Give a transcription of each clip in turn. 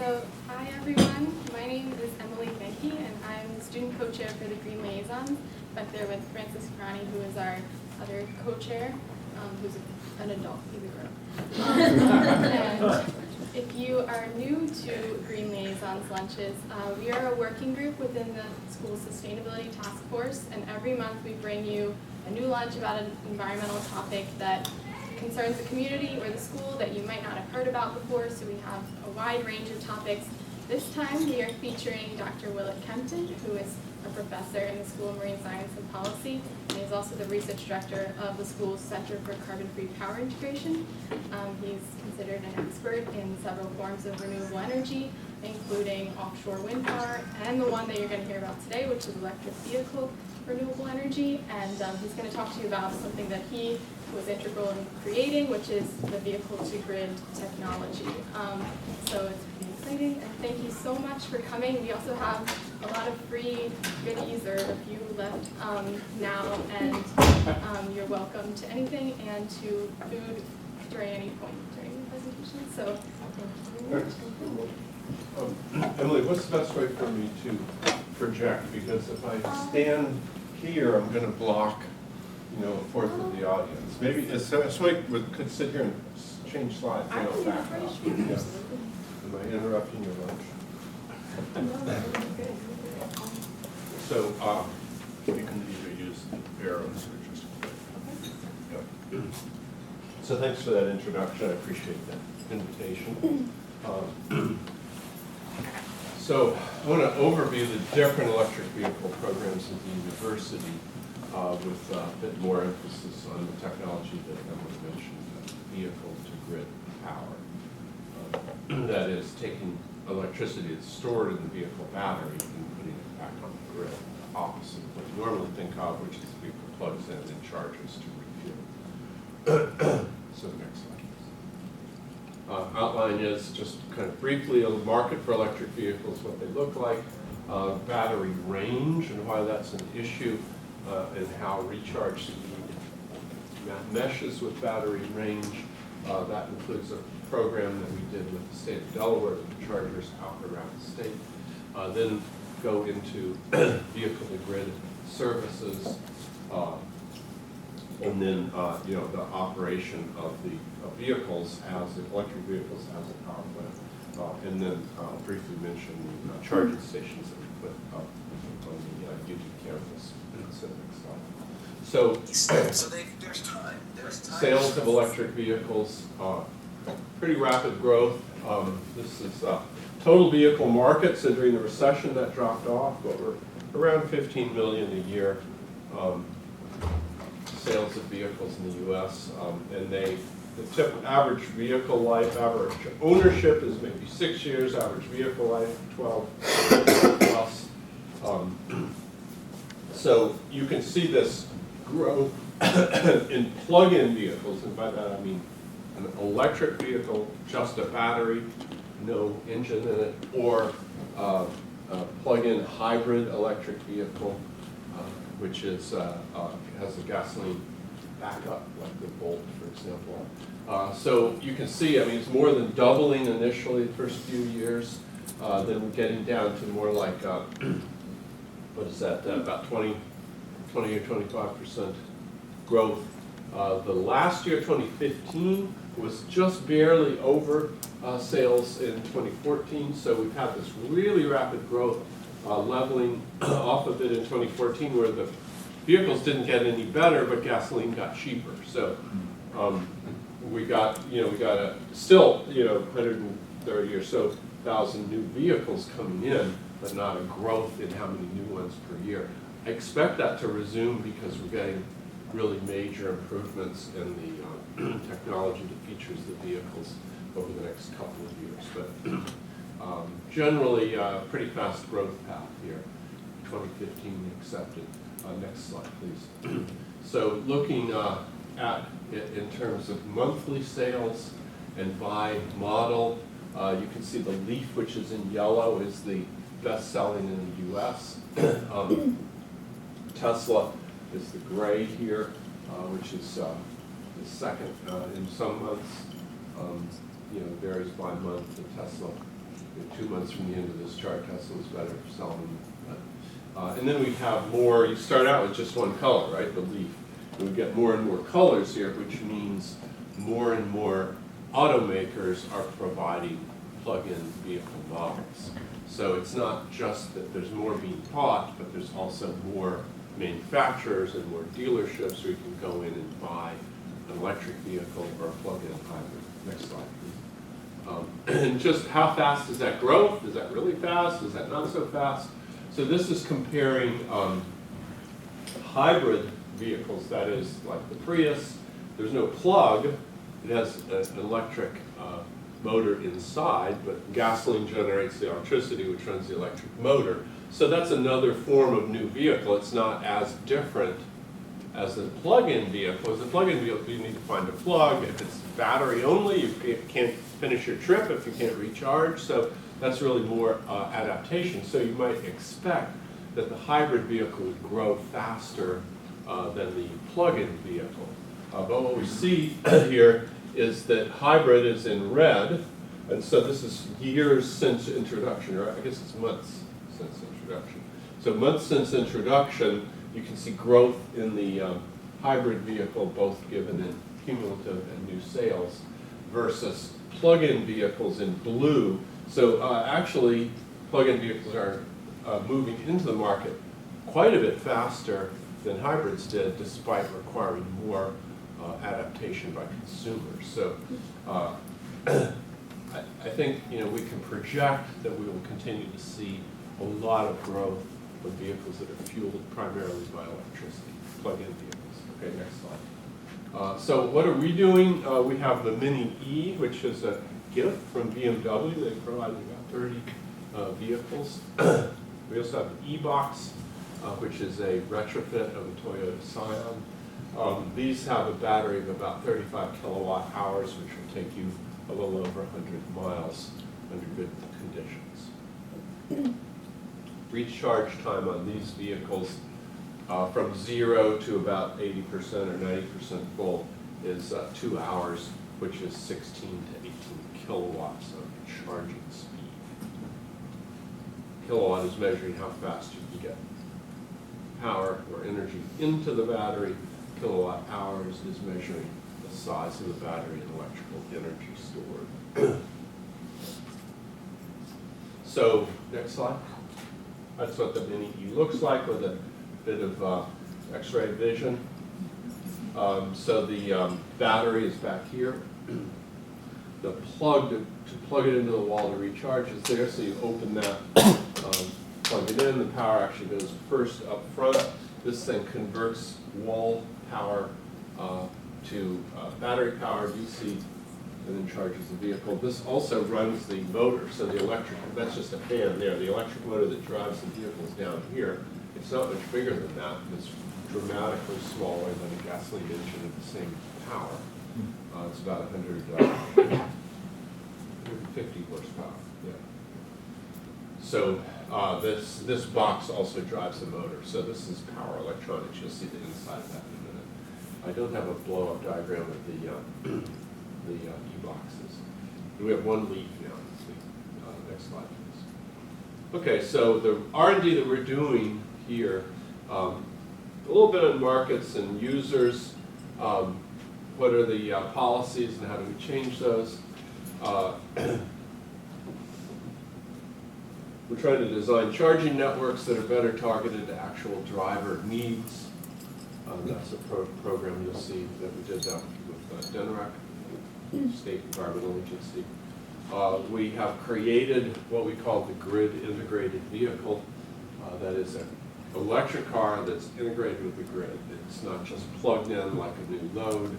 Hi everyone, my name is Emily Benke and I'm the student co-chair for the Green Liaisons, back there with Francis Crani, who is our other co-chair, who's an adult, he's a grown. And if you are new to Green Liaisons Lunches, we are a working group within the school sustainability task force, and every month we bring you a new lunch about an environmental topic that concerns the community or the school that you might not have heard about before, so we have a wide range of topics. This time we are featuring Dr. Willett Kempton, who is a professor in the School of Marine Science and Policy, and he's also the research director of the school's Center for Carbon-Free Power Integration. He's considered an expert in several forms of renewable energy, including offshore wind power, and the one that you're going to hear about today, which is electric vehicle renewable energy. And he's going to talk to you about something that he was integral in creating, which is the vehicle-to-grid technology. So it's pretty exciting, and thank you so much for coming. We also have a lot of free goodies, or a few left now, and you're welcome to anything and to food during any point during the presentation. So thank you very much. Emily, what's the best way for me to project? Because if I stand here, I'm going to block, a fourth of the audience. Maybe somebody could sit here and change slides. I don't back know. up. Yeah. Am I interrupting your lunch? So you can either use arrows or just. Yeah. So thanks for that introduction. I appreciate that invitation. So I want to overview the different electric vehicle programs at the university with a bit more emphasis on the technology that Emily mentioned, vehicle-to-grid power. That is, taking electricity that's stored in the vehicle battery and putting it back on the grid, the opposite of what you normally think of, which is the vehicle plugs in and charges to refuel. So next slide. Outline is just kind of briefly a market for electric vehicles, what they look like, battery range and why that's an issue, and how recharge speed meshes with battery range. That includes a program that we did with the state of Delaware with chargers out around the state. Then go into vehicle-to-grid services, and then the operation of the vehicles as electric vehicles as a power plant, and then briefly mention the charging stations that we put up on the UT campus in the Civic side. So there's time. Sales of electric vehicles, pretty rapid growth. This is total vehicle market. So during the recession that dropped off, but we're around 15 million a year. Sales of vehicles in the U.S. And the average vehicle life, average ownership is maybe 6 years, average vehicle life 12 plus. So you can see this growth in plug-in vehicles, and by that I mean an electric vehicle, just a battery, no engine in it, or a plug-in hybrid electric vehicle, which is has a gasoline backup, like the Bolt, for example. So you can see, it's more than doubling initially the first few years, then we're getting down to more like, what is that, about 20 or 25% growth. The last year, 2015, was just barely over sales in 2014, so we've had this really rapid growth, leveling off of it in 2014, where the vehicles didn't get any better, but gasoline got cheaper. So we got still 130 or so thousand new vehicles coming in, but not a growth in how many new ones per year. I expect that to resume because we're getting really major improvements in the technology that features the vehicles over the next couple of years. But generally, pretty fast growth path here. 2015 accepted. Next slide, please. So looking at it in terms of monthly sales and by model, you can see the Leaf, which is in yellow, is the best selling in the U.S. Tesla is the gray here, which is the second in some months. Varies by month. The Tesla 2 months from the end of this chart, Tesla was better for selling. And then we have more, you start out with just one color, right, the leaf. And we get more and more colors here, which means more and more automakers are providing plug-in vehicle models. So it's not just that there's more being bought, but there's also more manufacturers and more dealerships where you can go in and buy an electric vehicle or a plug-in hybrid. Next slide, please. And just how fast is that growth? Is that really fast? Is that not so fast? So this is comparing hybrid vehicles, that is like the Prius. There's no plug. It has an electric motor inside, but gasoline generates the electricity, which runs the electric motor. So that's another form of new vehicle. It's not as different as a plug-in vehicle. As a plug-in vehicle, you need to find a plug. If it's battery only, you can't finish your trip if you can't recharge. So that's really more adaptation. So you might expect that the hybrid vehicle would grow faster than the plug-in vehicle. But what we see here is that hybrid is in red, and so this is years since introduction, or I guess it's months since introduction. So months since introduction, you can see growth in the hybrid vehicle, both given in cumulative and new sales, versus plug-in vehicles in blue. So actually, plug-in vehicles are moving into the market quite a bit faster than hybrids did, despite requiring more adaptation by consumers. So I think we can project that we will continue to see a lot of growth of vehicles that are fueled primarily by electricity, plug-in vehicles. Okay, next slide. So what are we doing? We have the Mini E, which is a gift from BMW. They provided about 30 vehicles. We also have the E-Box, which is a retrofit of a Toyota Scion. These have a battery of about 35 kilowatt hours, which will take you a little over 100 miles under good conditions. Recharge time on these vehicles from 0 to about 80% or 90% full is 2 hours, which is 16 to 18 kilowatts of charging speed. Kilowatt is measuring how fast you can get power or energy into the battery. Kilowatt hours is measuring the size of the battery and electrical energy stored. So, next slide. That's what the Mini E looks like with a bit of X-ray vision. So the battery is back here. The plug to plug it into the wall to recharge is there, so you open that, plug it in. The power actually goes first up front. This thing converts wall power to battery power, DC, and then charges the vehicle. This also runs the motor, so the electric, that's just a fan there. The electric motor that drives the vehicle is down here. It's not much bigger than that. It's dramatically smaller than a gasoline engine of the same power. It's about 150 horsepower. Yeah. So this box also drives the motor. So this is power electronics. You'll see the inside of that in a minute. I don't have a blow-up diagram of the E-boxes. We have one leaf now. Next slide, please. Okay, so the R&D that we're doing here, a little bit on markets and users. What are the policies and how do we change those? We're trying to design charging networks that are better targeted to actual driver needs. That's a program you'll see that we did with DENREC, State Environmental Agency. We have created what we call the grid integrated vehicle. That is an electric car that's integrated with the grid. It's not just plugged in like a new load,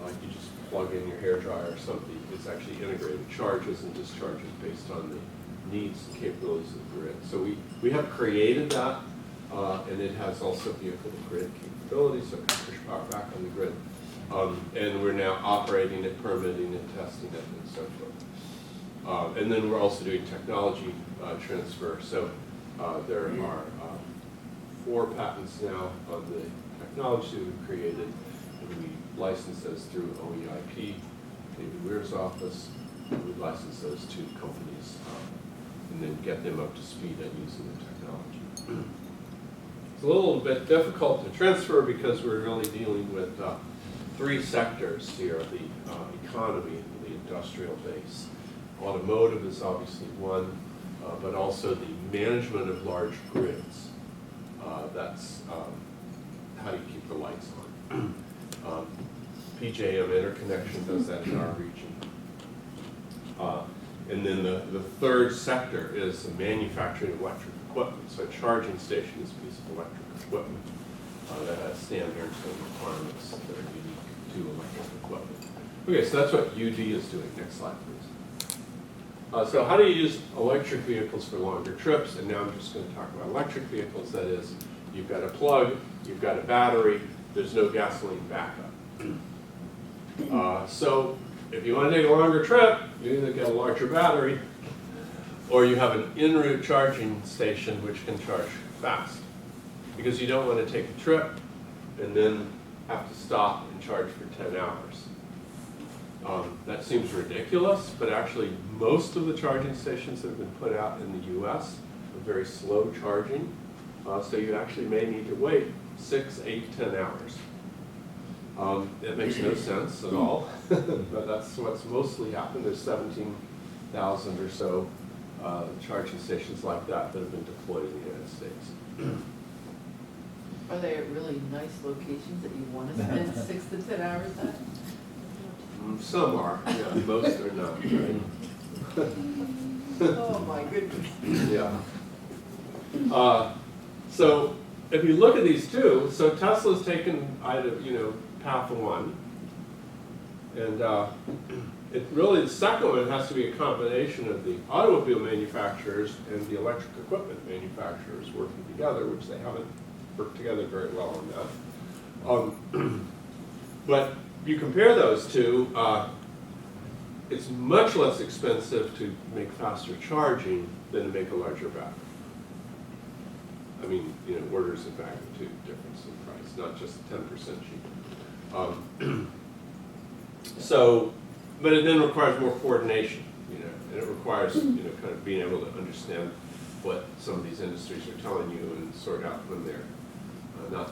like you just plug in your hairdryer or something. It's actually integrated, charges and discharges based on the needs and capabilities of the grid. So we have created that, and it has also vehicle-to-grid capabilities, so it can push power back on the grid. And we're now operating it, permitting it, testing it, and so forth. And then we're also doing technology transfer. So there are 4 patents now on the technology we've created, and we license those through OEIP, David Weir's office. we license those to companies and then get them up to speed on using the technology. It's a little bit difficult to transfer because we're really dealing with three sectors here, the economy and the industrial base. Automotive is obviously one, but also the management of large grids. That's how you keep the lights on. PJM interconnection does that in our region. And then the third sector is the manufacturing of electric equipment. So a charging station is a piece of electric equipment that has standards and requirements that are unique to electric equipment. Okay, so that's what UD is doing. Next slide, please. So how do you use electric vehicles for longer trips? And now I'm just going to talk about electric vehicles. That is, you've got a plug, you've got a battery, there's no gasoline backup. So if you want to take a longer trip, you either get a larger battery or you have an en route charging station which can charge fast. Because you don't want to take a trip and then have to stop and charge for 10 hours. That seems ridiculous, but actually most of the charging stations that have been put out in the US are very slow charging. So you actually may need to wait 6, 8, 10 hours. It makes no sense at all, but that's what's mostly happened. There's 17,000 or so charging stations like that that have been deployed in the United States. Are they at really nice locations that you want to spend 6 to 10 hours at? Some are, yeah, most are not, right? Oh my goodness. Yeah. So if you look at these two, so Tesla's taken path one, and it really, the second one has to be a combination of the automobile manufacturers and the electric equipment manufacturers working together, which they haven't worked together very well on that. But you compare those two, it's much less expensive to make faster charging than to make a larger battery. I mean, orders of magnitude difference in price, not just 10% cheaper. But it then requires more coordination, and it requires, kind of being able to understand what some of these industries are telling you and sort out when they're not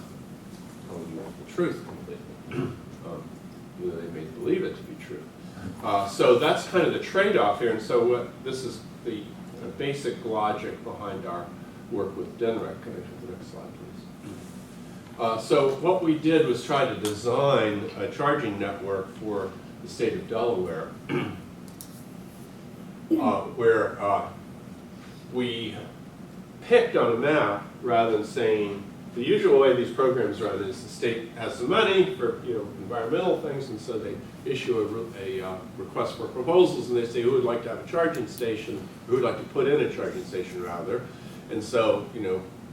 telling you the truth completely. They may believe it to be true. So that's kind of the trade-off here, and so this is the basic logic behind our work with DENREC. Can I have the next slide, please? So what we did was try to design a charging network for the state of Delaware, where we picked on a map rather than saying, the usual way these programs run is the state has some money for environmental things, and so they issue a request for proposals, and they say who would like to have a charging station, who would like to put in a charging station rather, and so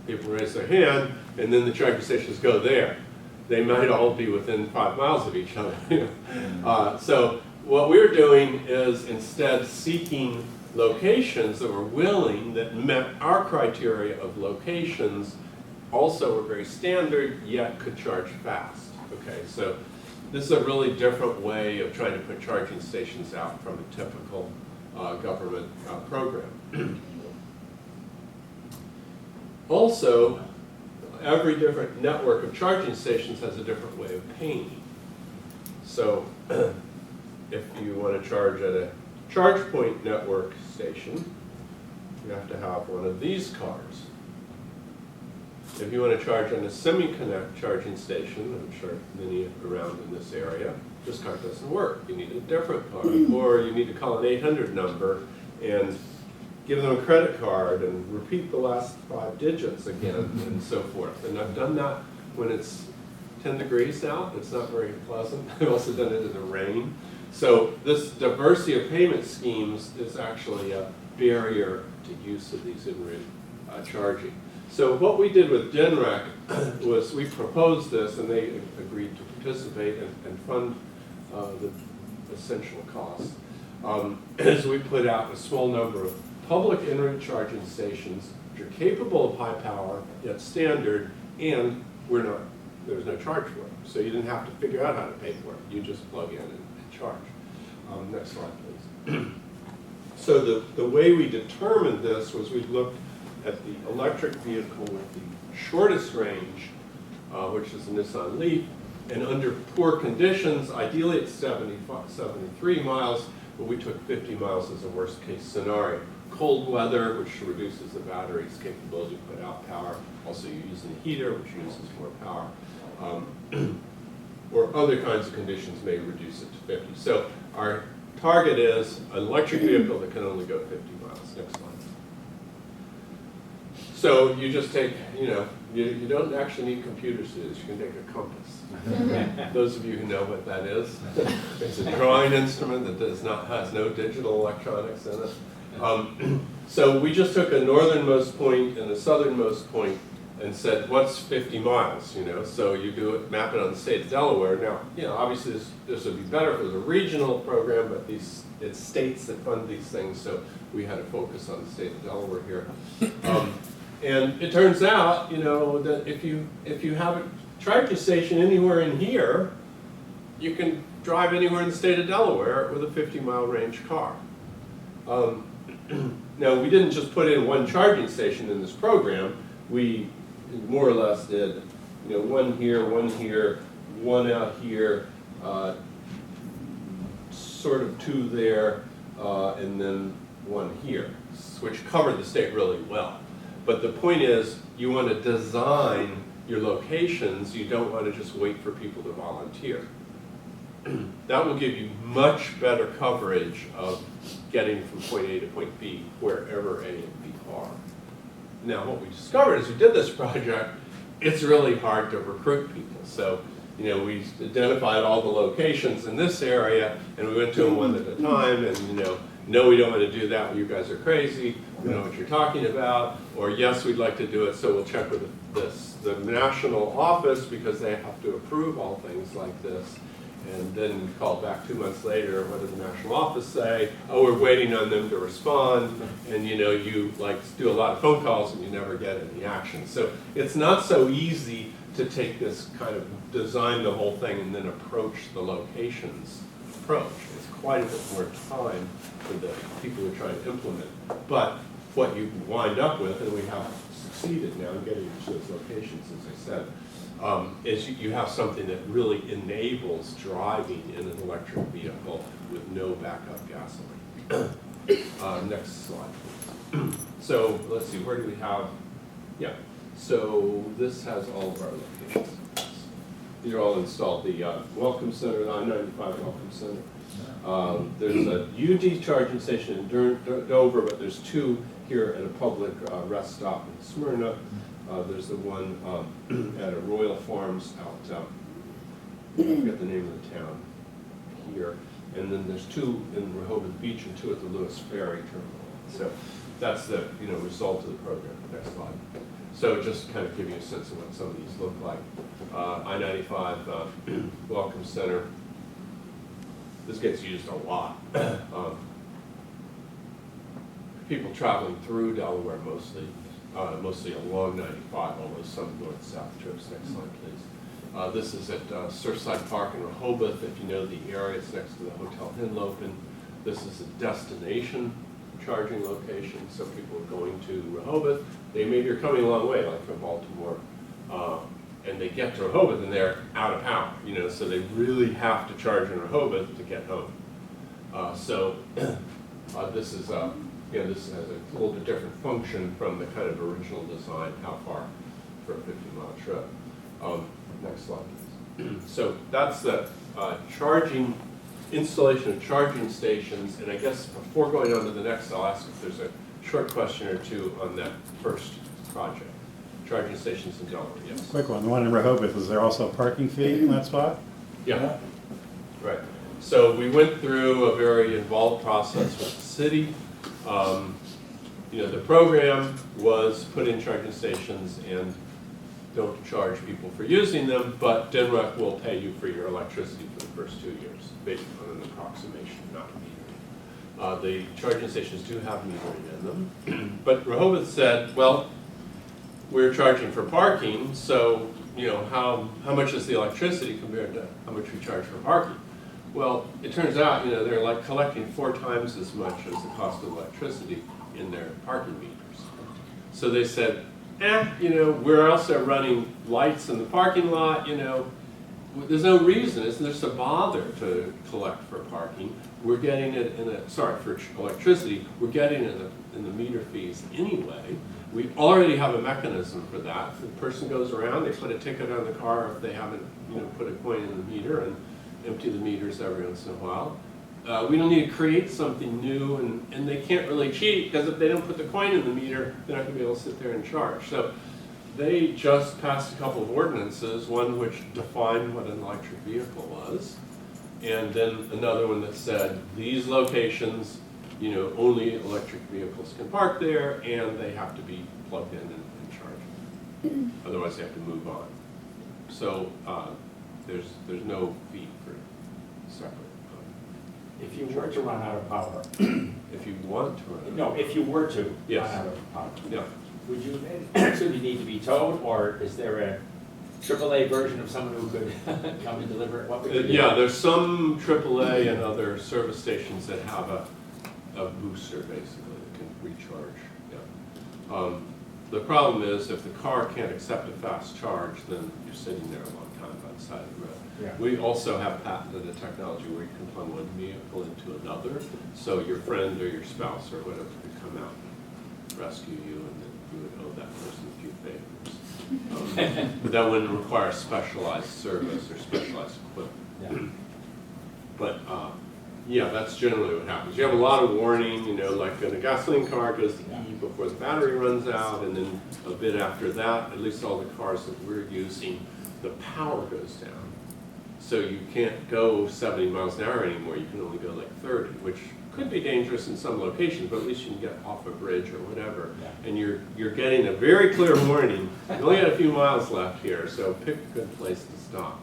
people raise their hand, and then the charging stations go there. They might all be within 5 miles of each other. So what we're doing is instead seeking locations that were willing, that met our criteria of locations, also were very standard, yet could charge fast. Okay, so this is a really different way of trying to put charging stations out from a typical government program. Also, every different network of charging stations has a different way of paying. So if you want to charge at a charge point network station, you have to have one of these cards. If you want to charge on a semi-connect charging station, I'm sure many around in this area, this card doesn't work. You need a different card, or you need to call an 800 number and give them a credit card and repeat the last 5 digits again, and so forth. And I've done that when it's 10 degrees out. It's not very pleasant. I've also done it in the rain. So this diversity of payment schemes is actually a barrier to use of these in-route charging. So what we did with DENREC was we proposed this, and they agreed to participate and fund the essential costs. As we put out a small number of public en-route charging stations which are capable of high power, yet standard, and there's no charge for it. So you didn't have to figure out how to pay for it. You just plug in and charge. Next slide, please. So the way we determined this was we looked at the electric vehicle with the shortest range, which is the Nissan Leaf, and under poor conditions, ideally it's 73 miles, but we took 50 miles as a worst case scenario. Cold weather, which reduces the battery's capability to put out power. Also you're using a heater, which uses more power. Or other kinds of conditions may reduce it to 50. So our target is an electric vehicle that can only go 50 miles. Next slide. So you just take, you don't actually need computers to do this. You can take a compass. Those of you who know what that is, it's a drawing instrument that has no digital electronics in it. So we just took a northernmost point and a southernmost point and said, what's 50 miles, So you do it, map it on the state of Delaware. Now, obviously this would be better if it was a regional program, but it's states that fund these things, so we had to focus on the state of Delaware here. And it turns out, that if you have a charging station anywhere in here, you can drive anywhere in the state of Delaware with a 50-mile range car. Now, we didn't just put in one charging station in this program. We more or less did, one here, one out here, sort of two there, and then one here, which covered the state really well. But the point is, you want to design your locations. You don't want to just wait for people to volunteer. That will give you much better coverage of getting from point A to point B, wherever A and B are. Now, what we discovered as we did this project, it's really hard to recruit people. So, we identified all the locations in this area, and we went to them one at a time, and, no, we don't want to do that, you guys are crazy, we know what you're talking about, or yes, we'd like to do it, so we'll check with the national office, because they have to approve all things like this. And then call back 2 months later, what did the national office say? Oh, we're waiting on them to respond, and you do a lot of phone calls and you never get any action. So it's not so easy to take this kind of design the whole thing and then approach the locations approach. It's quite a bit more time for the people who are trying to implement. But what you wind up with, and we have succeeded now in getting to those locations, as I said, is you have something that really enables driving in an electric vehicle with no backup gasoline. Next slide, please. So let's see, where do we have? Yeah, so this has all of our locations. These are all installed. The Welcome Center, the I-95 Welcome Center. There's a UD charging station in Dover, but there's two here at a public rest stop in Smyrna. There's the one at a Royal Farms out, I forget the name of the town here. And then there's two in Rehoboth Beach and two at the Lewis Ferry Terminal. So that's the result of the program. Next slide. So just to kind of give you a sense of what some of these look like. I-95 Welcome Center. This gets used a lot. People traveling through Delaware mostly. Mostly along 95, although some north-south trips. Next slide, please. This is at Surfside Park in Rehoboth. If you know the area, it's next to the Hotel Hinlopen. This is a destination charging location, so people are going to Rehoboth. They maybe are coming a long way, like from Baltimore, and they get to Rehoboth and they're out of power, so they really have to charge in Rehoboth to get home. This is this has a little bit different function from the kind of original design, how far for a 50-mile trip. Next slide, please. So that's the installation of charging stations, and I guess before going on to the next, I'll ask if there's a short question or two on that first project. Charging stations in Delaware, yes. Quick one, the one in Rehoboth, was there also a parking fee in that spot? Yeah, right. So we went through a very involved process with the city. The program was put in charging stations and don't charge people for using them, but DNREC will pay you for your electricity for the first 2 years, based on an approximation, not metering. The charging stations do have metering in them, but Rehoboth said, well, we're charging for parking, so how much is the electricity compared to how much we charge for parking? Well, it turns out, you know, they're like collecting 4 times as much as the cost of electricity in their parking meters. So they said, you know, we're also running lights in the parking lot, you know, there's no reason, it's just a bother to collect for parking. We're getting it for electricity, we're getting it in the meter fees anyway. We already have a mechanism for that. If the person goes around, they put a ticket on the car if they haven't, you know, put a coin in the meter and empty the meters every once in a while. We don't need to create something new, and they can't really cheat, because if they don't put the coin in the meter, they're not going to be able to sit there and charge. So they just passed a couple of ordinances, one which defined what an electric vehicle was, and then another one that said these locations, you know, only electric vehicles can park there, and they have to be plugged in and charged. Otherwise, they have to move on. So there's no fee for separate. If you were to run out of power, If you want to run. no, if you were to Yes. run out of power, Yeah. would you actually need to be towed, or is there a AAA version of someone who could come and deliver it? What would you do? Yeah, there's some AAA and other service stations that have a booster, basically, that can recharge. Yeah. The problem is, if the car can't accept a fast charge, then you're sitting there a long time by the side of the road. Yeah. We also have patented a technology where you can plug one vehicle into another, so your friend or your spouse or whatever could come out and rescue you, and then you would owe that person a few favors. But that wouldn't require specialized service or specialized equipment. Yeah. But, yeah, that's generally what happens. You have a lot of warning, you know, like in a gasoline car it goes to E before the battery runs out, and then a bit after that, at least all the cars that we're using, the power goes down. So you can't go 70 miles an hour anymore, you can only go like 30, which could be dangerous in some locations, but at least you can get off a bridge or whatever. Yeah. And you're getting a very clear warning, you only got a few miles left here, so pick a good place to stop.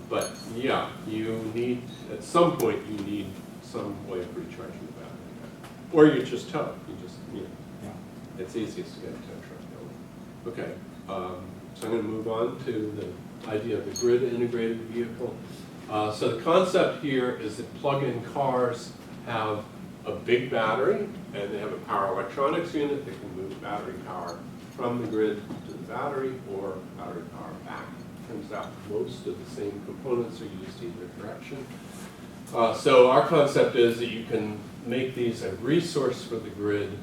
But yeah, you need, at some point, you need some way of recharging the battery. Or you just tow, you just, you know, Yeah. it's easiest to get a tow truck going. Okay, so I'm going to move on to the idea of the grid integrated vehicle. So the concept here is that plug-in cars have a big battery, and they have a power electronics unit that can move battery power from the grid to the battery, or battery power back. Turns out most of the same components are used either direction. So our concept is that you can make these a resource for the grid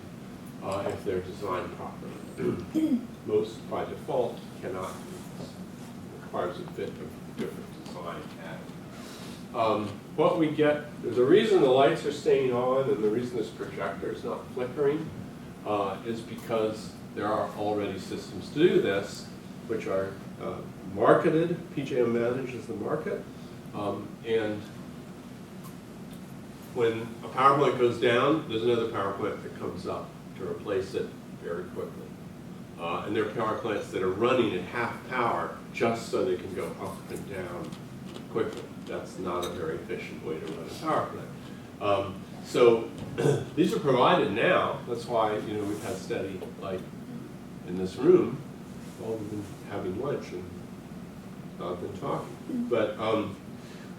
if they're designed properly. Most by default cannot. It requires a bit of different design added. What we get, there's a reason the lights are staying on, and the reason this projector is not flickering is because there are already systems to do this, which are marketed. PJM manages the market, and when a power plant goes down, there's another power plant that comes up to replace it very quickly. And there are power plants that are running at half power just so they can go up and down quickly. That's not a very efficient way to run a power plant. So these are provided now. That's why, you know, we've had steady light in this room while we've been having lunch and not been talking. But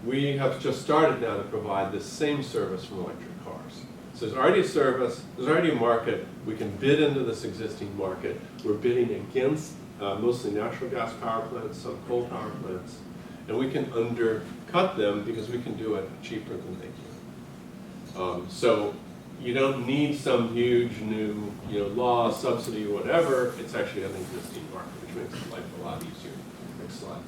we have just started now to provide this same service for electric cars. So there's already a service, there's already a market, we can bid into this existing market. We're bidding against mostly natural gas power plants, some coal power plants, and we can undercut them because we can do it cheaper than they can. So you don't need some huge new, you know, law, subsidy, or whatever. It's actually an existing market, which makes life a lot easier. Next slide.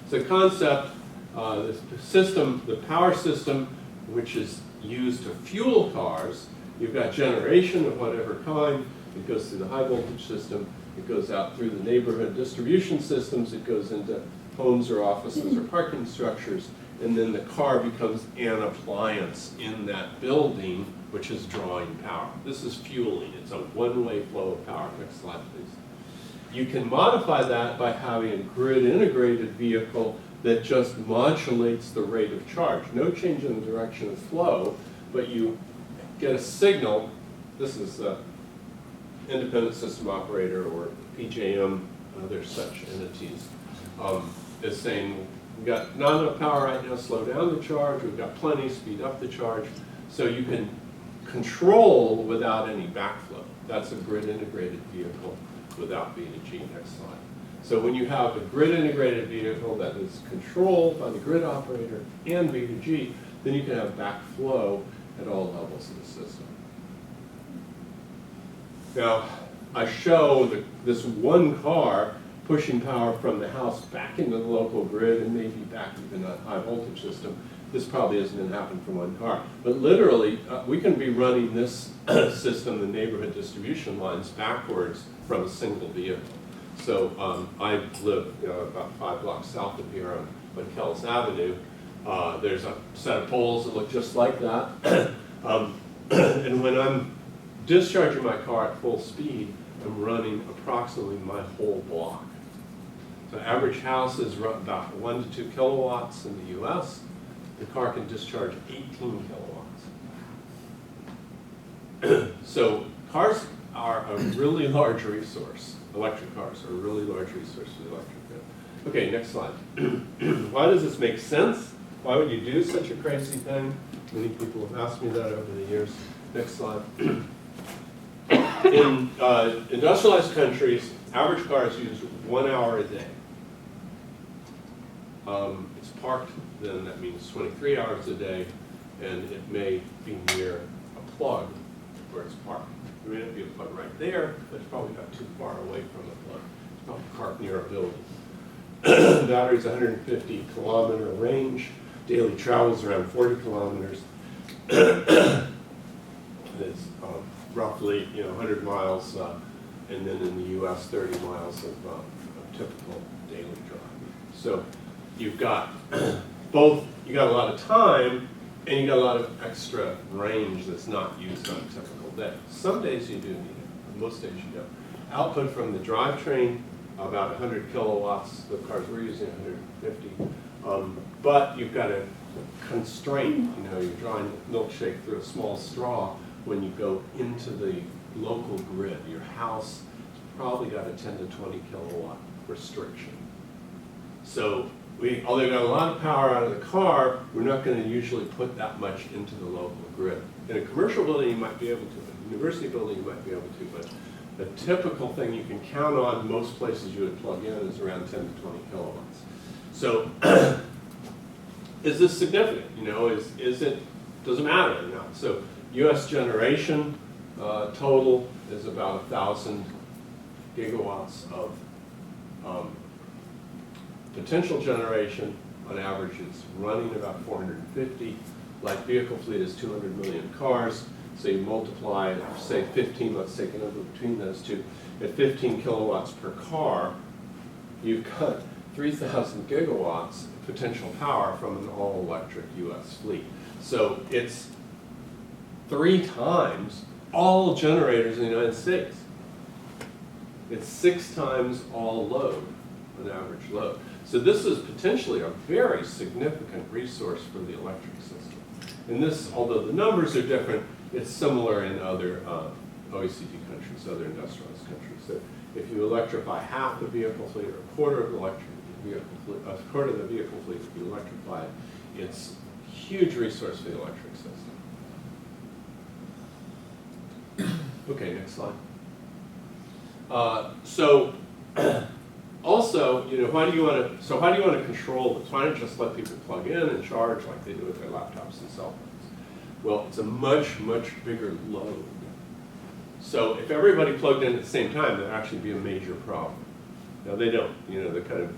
So the concept, the system, the power system, which is used to fuel cars, you've got generation of whatever kind. It goes through the high voltage system. It goes out through the neighborhood distribution systems. It goes into homes or offices or parking structures. And then the car becomes an appliance in that building, which is drawing power. This is fueling. It's a one-way flow of power. Next slide, please. You can modify that by having a grid-integrated vehicle that just modulates the rate of charge. No change in the direction of flow, but you get a signal. This is the independent system operator, or PJM, there's such entities, is saying, we've got not enough power right now, slow down the charge. We've got plenty, speed up the charge. So you can control without any backflow. That's a grid integrated vehicle without V2G. Next slide. So when you have a grid integrated vehicle that is controlled by the grid operator and V2G, then you can have backflow at all levels of the system. Now, I show this one car pushing power from the house back into the local grid and maybe back even a high voltage system. This probably isn't going to happen from one car. But literally, we can be running this system, the neighborhood distribution lines, backwards from a single vehicle. So I live about 5 blocks south of here on Kells Avenue. There's a set of poles that look just like that. And when I'm discharging my car at full speed, I'm running approximately my whole block. So average house is about 1 to 2 kilowatts in the US. The car can discharge 18 kilowatts. So cars are a really large resource. Electric cars are a really large resource for the electric grid. Okay, next slide. Why does this make sense? Why would you do such a crazy thing? Many people have asked me that over the years. Next slide. In industrialized countries, average cars use 1 hour a day. It's parked, then that means 23 hours a day, and it may be near a plug where it's parked. There may not be a plug right there, but it's probably not too far away from the plug. It's probably parked near a building. The battery's 150 kilometer range. Daily travel's around 40 kilometers. It's roughly 100 miles, and then in the U.S. 30 miles of typical daily drive. So you've got both. You got a lot of time, and you got a lot of extra range that's not used on a typical day. Some days you do need it, most days you don't. Output from the drivetrain, about 100 kilowatts. The cars we're using 150. But you've got a constraint. You're drawing milkshake through a small straw when you go into the local grid. Your house has probably got a 10 to 20 kilowatt restriction. So although we got a lot of power out of the car, we're not going to usually put that much into the local grid. In a commercial building, you might be able to. In a university building, you might be able to. But the typical thing you can count on, most places you would plug in, is around 10 to 20 kilowatts. So is this significant? Is it, does it matter or not? So U.S. generation total is about 1,000 gigawatts of potential generation. On average, it's running about 450. Light vehicle fleet is 200 million cars. So you multiply, say 15, let's take a number between those two. At 15 kilowatts per car, you've got 3,000 gigawatts of potential power from an all-electric U.S. fleet. So it's 3 times all generators in the United States. It's 6 times all load, an average load. So this is potentially a very significant resource for the electric system. And this, although the numbers are different, it's similar in other OECD countries, other industrialized countries. So if you electrify half the vehicle fleet or a quarter of the vehicle fleet, if you electrify it, it's a huge resource for the electric system. Okay, next slide. Also, how do you want to control this? Why don't you just let people plug in and charge like they do with their laptops and cell phones? Well, it's a much, much bigger load. So if everybody plugged in at the same time, that'd actually be a major problem. Now they don't. The kind of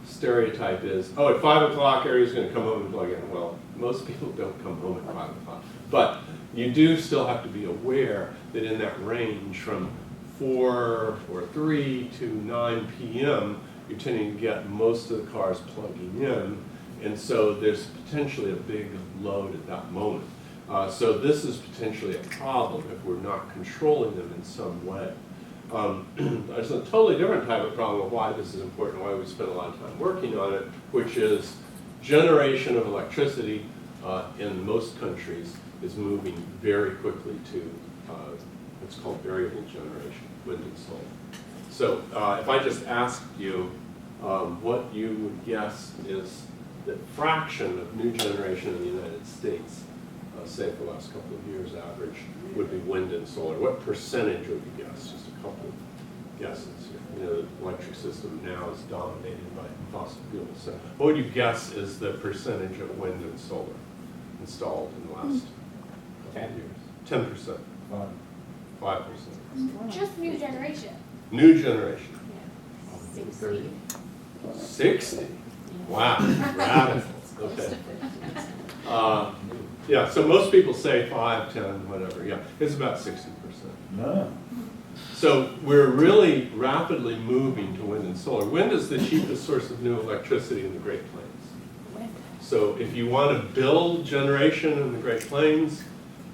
stereotype is, oh, at 5 o'clock, everybody's going to come home and plug in. Well, most people don't come home at 5 o'clock. But you do still have to be aware that in that range from 4 or 3 to 9 p.m., you're tending to get most of the cars plugging in. And so there's potentially a big load at that moment. So this is potentially a problem if we're not controlling them in some way. There's a totally different type of problem of why this is important, why we spend a lot of time working on it, which is generation of electricity in most countries is moving very quickly to what's called variable generation, wind and solar. So if I just asked you what you would guess is the fraction of new generation in the United States, say for the last couple of years average, would be wind and solar. What percentage would you guess? Just a couple of guesses here. You know, the electric system now is dominated by fossil fuels. So what would you guess is the percentage of wind and solar installed in the last couple of years? 10%. 5%. Just new generation. New generation. 60. 60? Wow, radical. Okay. Yeah, so most people say 5, 10, whatever. Yeah, it's about 60%. No. So we're really rapidly moving to wind and solar. Wind is the cheapest source of new electricity in the Great Plains. So if you want to build generation in the Great Plains,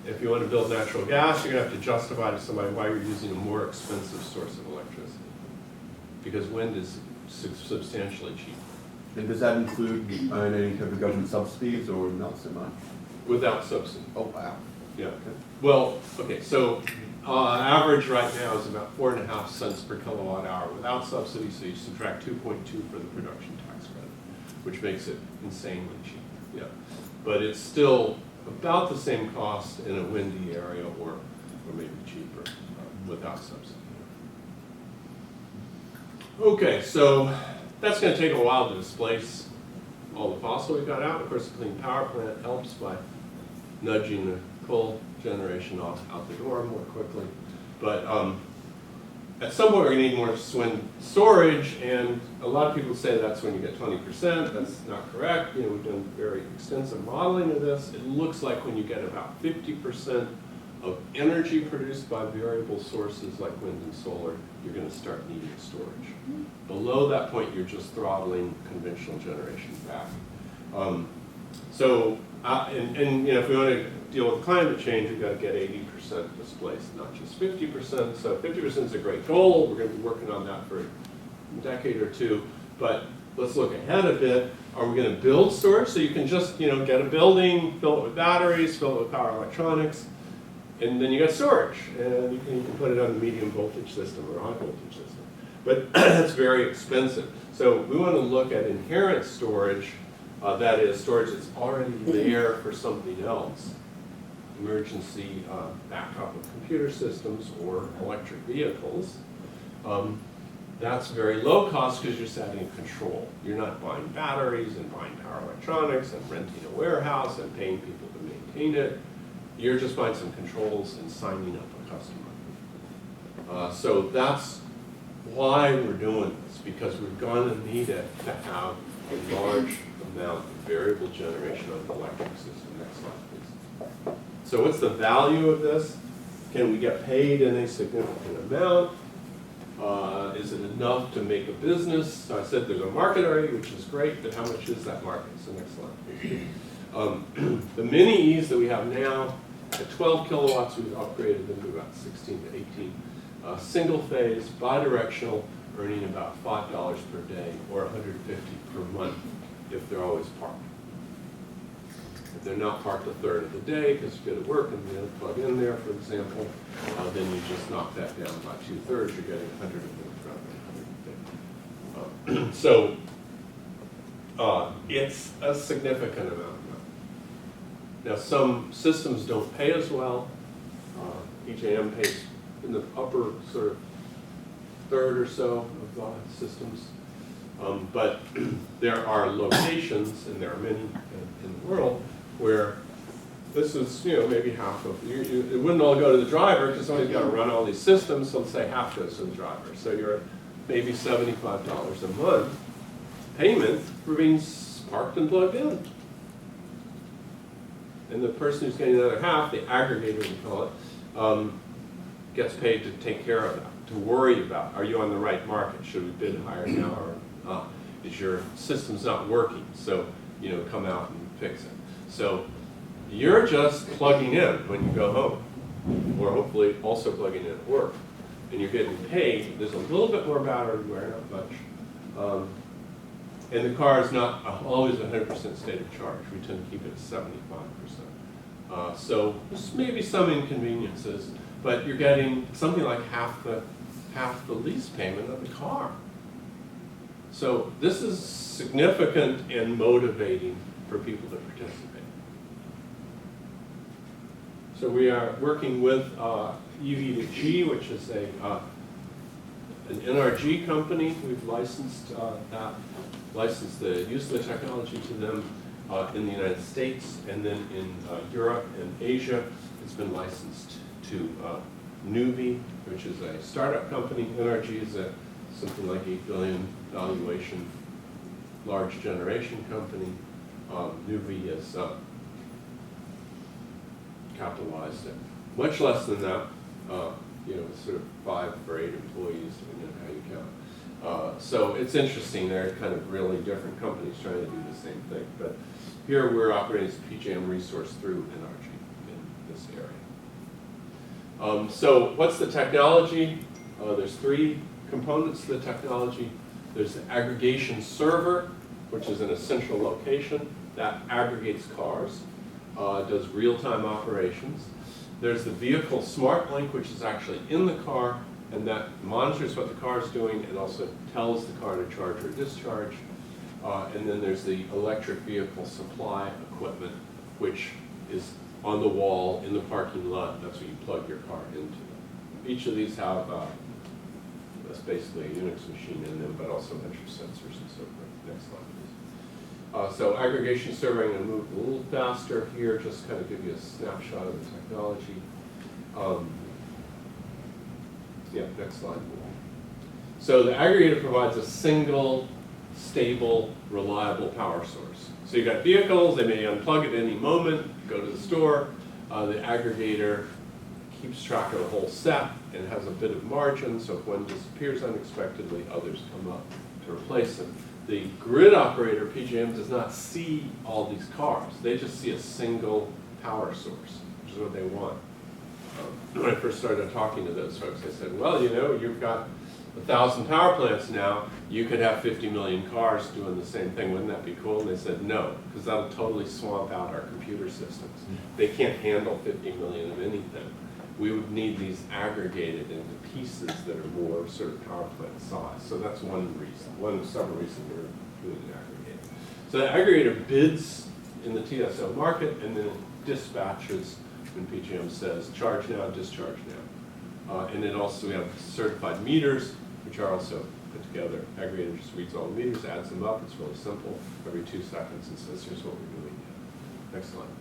if you want to build natural gas, you're going to have to justify to somebody why you're using a more expensive source of electricity. Because wind is substantially cheaper. And does that include any type of government subsidies or not so much? Without subsidy. Oh, wow. Yeah. Well, okay, so average right now is about 4.5 cents per kilowatt hour without subsidy, so you subtract 2.2 for the production tax credit, which makes it insanely cheap. Yeah. But it's still about the same cost in a windy area or maybe cheaper without subsidy. Okay, so that's going to take a while to displace all the fossil we got out. Of course, the clean power plant helps by nudging the coal generation out the door more quickly. But at some point, we're going to need more wind storage, and a lot of people say that's when you get 20%. That's not correct. You know, we've done very extensive modeling of this. It looks like when you get about 50% of energy produced by variable sources like wind and solar, you're going to start needing storage. Below that point, you're just throttling conventional generation back. And you know, if we want to deal with climate change, we've got to get 80% displaced, not just 50%. So 50% is a great goal. We're going to be working on that for a decade or two. But let's look ahead a bit. Are we going to build storage so you can just, you know, get a building, fill it with batteries, fill it with power electronics, and then you got storage, and you can put it on a medium voltage system or a high voltage system. But that's very expensive. So we want to look at inherent storage, that is storage that's already there for something else. Emergency backup of computer systems or electric vehicles. That's very low cost because you're setting control. You're not buying batteries and buying power electronics and renting a warehouse and paying people to maintain it. You're just buying some controls and signing up a customer. So that's why we're doing this, because we're going to need it to have a large amount of variable generation of the electric system. Next slide, please. So what's the value of this? Can we get paid in a significant amount? Is it enough to make a business? So I said there's a market already, which is great, but how much is that market? So next slide. The mini-E's that we have now, at 12 kilowatts, we've upgraded them to about 16 to 18. Single phase, bidirectional, earning about $5 per day or $150 per month if they're always parked. If they're not parked a third of the day because you go to work and you plug in there, for example, then you just knock that down by 2/3. You're getting 100 of them rather than 150. So it's a significant amount of money. Now, some systems don't pay as well. PJM pays in the upper sort of third or so of the systems. But there are locations, and there are many in the world, where this is, you know, maybe half of, it wouldn't all go to the driver because somebody's got to run all these systems, so let's say half goes to the driver. So you're at maybe $75 a month payment for being parked and plugged in. And the person who's getting the other half, the aggregator we call it, gets paid to take care of that, to worry about, are you on the right market? Should we bid higher now or not? Is your system's not working? So, you know, come out and fix it. So you're just plugging in when you go home, or hopefully also plugging in at work, and you're getting paid. There's a little bit more battery wear, not much. And the car is not always 100% state of charge. We tend to keep it at 75%. So there's maybe some inconveniences, but you're getting something like half the lease payment of the car. So this is significant and motivating for people to participate. So we are working with V2G, which is an NRG company. We've licensed the use of the technology to them in the United States, and then in Europe and Asia, it's been licensed to Nuvi, which is a startup company. NRG is something like $8 billion valuation, large generation company. Nuvi is capitalized at much less than that. Sort of 5 or 8 employees, depending on how you count. So it's interesting. They're kind of really different companies trying to do the same thing. But here we're operating as a PJM resource through NRG in this area. So what's the technology? There's 3 components to the technology. There's the aggregation server, which is in a central location that aggregates cars, does real-time operations. There's the vehicle smart link, which is actually in the car, and that monitors what the car is doing and also tells the car to charge or discharge. And then there's the electric vehicle supply equipment, which is on the wall in the parking lot. That's what you plug your car into. Each of these have that's basically a Unix machine in them, but also measure sensors and so forth. Next slide, please. So aggregation server, I'm going to move a little faster here, just kind of give you a snapshot of the technology. Next slide. So the aggregator provides a single, stable, reliable power source. So you've got vehicles, they may unplug at any moment, go to the store. The aggregator keeps track of the whole set and has a bit of margin, so if one disappears unexpectedly, others come up to replace them. The grid operator, PJM, does not see all these cars. They just see a single power source, which is what they want. When I first started talking to those folks, I said, well, you've got 1,000 power plants now. You could have 50 million cars doing the same thing. Wouldn't that be cool? And they said, no, because that'll totally swamp out our computer systems. They can't handle 50 million of anything. We would need these aggregated into pieces that are more sort of power plant size. So that's one reason, one of several reasons we're doing an aggregator. So the aggregator bids in the TSO market and then it dispatches when PJM says charge now, discharge now. And then also we have certified meters, which are also put together. Aggregator just reads all the meters, adds them up. It's really simple. Every 2 seconds and says, here's what we're doing now. Next slide.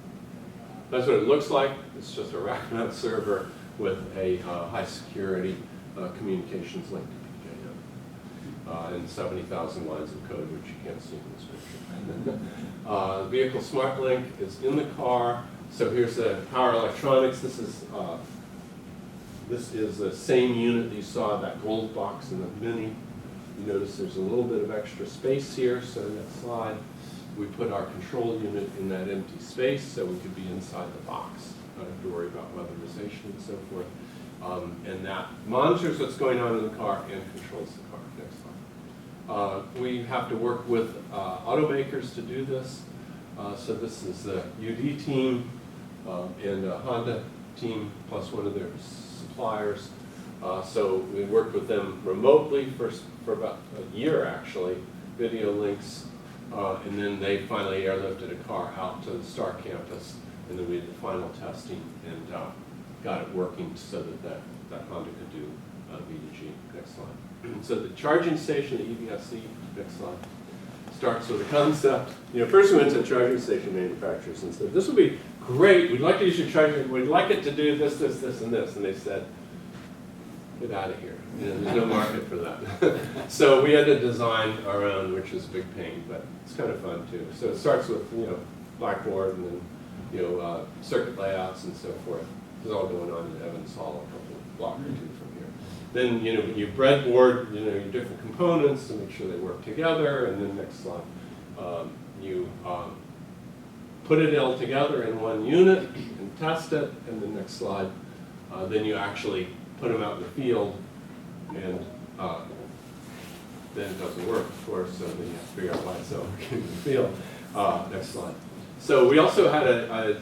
That's what it looks like. It's just a rack mount server with a high security communications link to PJM. And 70,000 lines of code, which you can't see in this picture. Vehicle smart link is in the car. So here's the power electronics. This is the same unit that you saw, that gold box in the Mini. You notice there's a little bit of extra space here. So next slide. We put our control unit in that empty space so we could be inside the box. Not have to worry about weatherization and so forth. And that monitors what's going on in the car and controls the car. Next slide. We have to work with automakers to do this. So this is the UD team and a Honda team plus one of their suppliers. So we worked with them remotely for about a year actually, video links. And then they finally airlifted a car out to the STAR campus, and then we did the final testing and got it working so that Honda could do V2G. Next slide. So the charging station, the EVSE, next slide, starts with a concept. First we went to charging station manufacturers and said, this would be great, we'd like to use your charging, we'd like it to do this, this, this, and this. And they said, get out of here. There's no market for that. So we had to design our own, which is a big pain, but it's kind of fun too. So it starts with blackboard and then circuit layouts and so forth. It's all going on in Evans Hall, a couple of block or 2 from here. Then you breadboard your different components to make sure they work together, and then next slide, you put it all together in one unit and test it, and the next slide, then you actually put them out in the field, and then it doesn't work, of course, so then you have to figure out why it's not working in the field. Next slide. So we also had a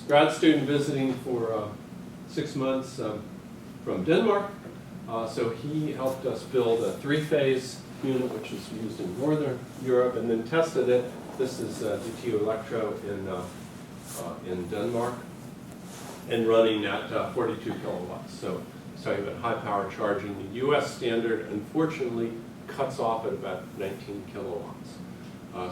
grad student visiting for 6 months from Denmark. So he helped us build a 3-phase unit, which is used in Northern Europe, and then tested it. This is DTU Electro in Denmark, and running at 42 kilowatts. So it's talking about high power charging. The US standard, unfortunately, cuts off at about 19 kilowatts.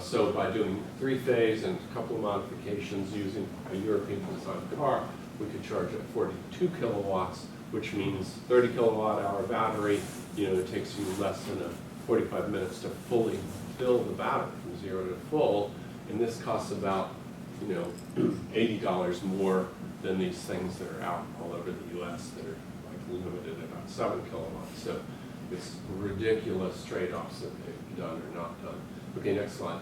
So by doing 3-phase and a couple of modifications using a European designed car, we could charge at 42 kilowatts, which means 30 kilowatt hour battery. It takes you less than 45 minutes to fully fill the battery from 0 to full. And this costs about, $80 more than these things that are out all over the US that are like limited at about 7 kilowatts. So it's ridiculous trade-offs that they've done or not done. Okay, next slide.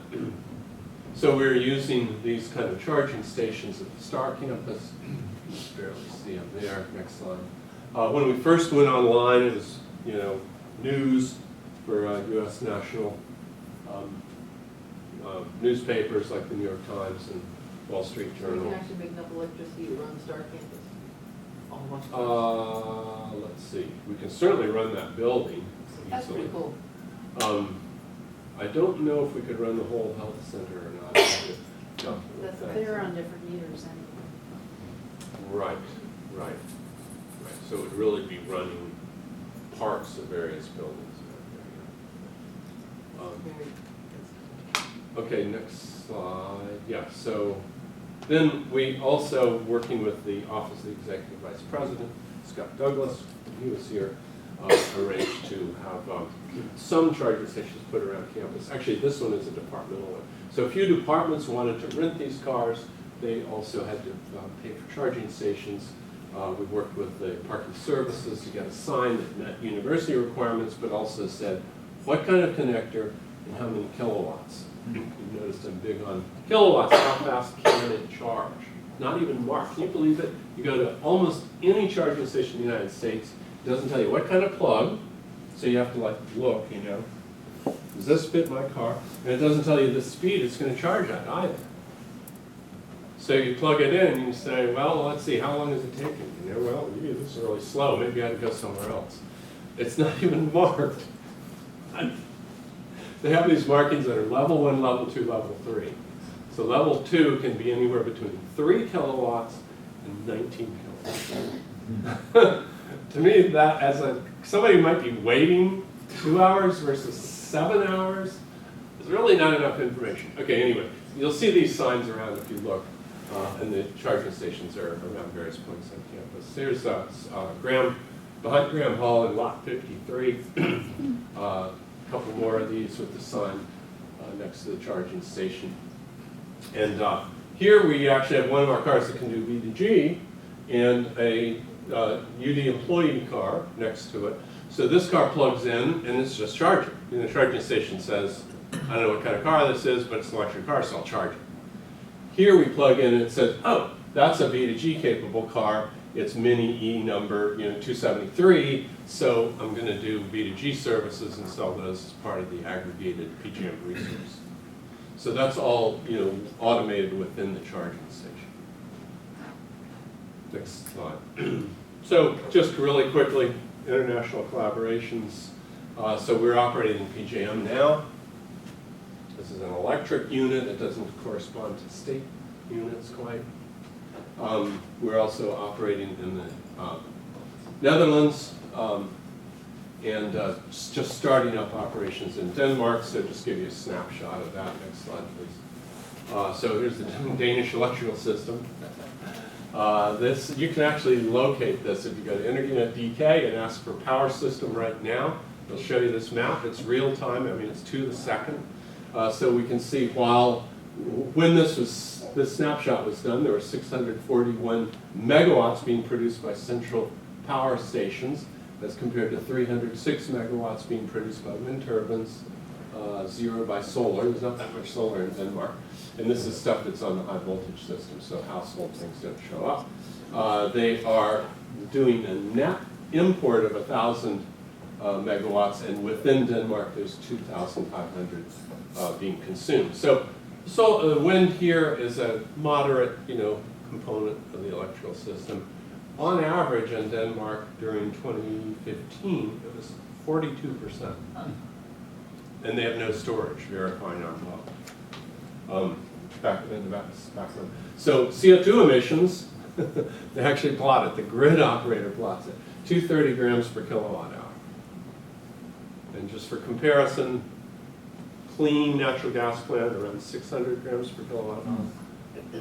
So we're using these kind of charging stations at the Star campus. You can barely see them there. Next slide. When we first went online, it was, news for U.S. national newspapers like the New York Times and Wall Street So you Journal. can actually make enough electricity to run Star campus all one time. Let's see. We can certainly run that building That's easily. pretty cool. I don't know if we could run the whole health center or not. I have to calculate That's that. They're on different meters anyway. Right. So it would really be running parts of various buildings. Okay, next slide. Yeah, so then we also, working with the Office of the Executive Vice President, Scott Douglas, he was here, arranged to have some charging stations put around campus. Actually, this one is a departmental one. So a few departments wanted to rent these cars. They also had to pay for charging stations. We worked with the parking services to get a sign that met university requirements, but also said what kind of connector and how many kilowatts. You noticed I'm big on kilowatts. How fast can it charge? Not even marked. Can you believe it? You go to almost any charging station in the United States. It doesn't tell you what kind of plug, so you have to look. Does this fit my car? And it doesn't tell you the speed it's going to charge at either. So you plug it in and you say, well, let's see, how long is it taking? Well, this is really slow. Maybe I had to go somewhere else. It's not even marked. They have these markings that are level 1, level 2, level 3. So level 2 can be anywhere between 3 kilowatts and 19 kilowatts. To me, that somebody who might be waiting 2 hours versus 7 hours is really not enough information. Okay, anyway, you'll see these signs around if you look, and the charging stations are around various points on campus. Here's behind Graham Hall in lot 53. A couple more of these with the sign next to the charging station. And here we actually have one of our cars that can do V2G and a UD employee car next to it. So this car plugs in and it's just charging. And the charging station says, I don't know what kind of car this is, but it's an electric car, so I'll charge it. Here we plug in and it says, oh, that's a V2G capable car. It's mini E number 273, so I'm going to do V2G services and sell those as part of the aggregated PGM resource. So that's all automated within the charging station. Next slide. So just really quickly, international collaborations. So we're operating in PJM now. This is an electric unit. It doesn't correspond to state units quite. We're also operating in the Netherlands and just starting up operations in Denmark. So just give you a snapshot of that. Next slide, please. So here's the Danish electrical system. You can actually locate this if you go to Internet DK and ask for power system right now. It'll show you this map. It's real time. I mean, it's to the second. So we can see when this snapshot was done, there were 641 megawatts being produced by central power stations, as compared to 306 megawatts being produced by wind turbines, 0 by solar. There's not that much solar in Denmark. And this is stuff that's on the high voltage system, so household things don't show up. They are doing a net import of 1,000 megawatts, and within Denmark there's 2,500 being consumed. So wind here is a moderate, component of the electrical system. On average in Denmark during 2015, it was 42%. And they have no storage, verifying on top. Back in the background. So CO2 emissions, they actually plot it, the grid operator plots it, 230 grams per kilowatt hour. And just for comparison, clean natural gas plant around 600 grams per kilowatt hour.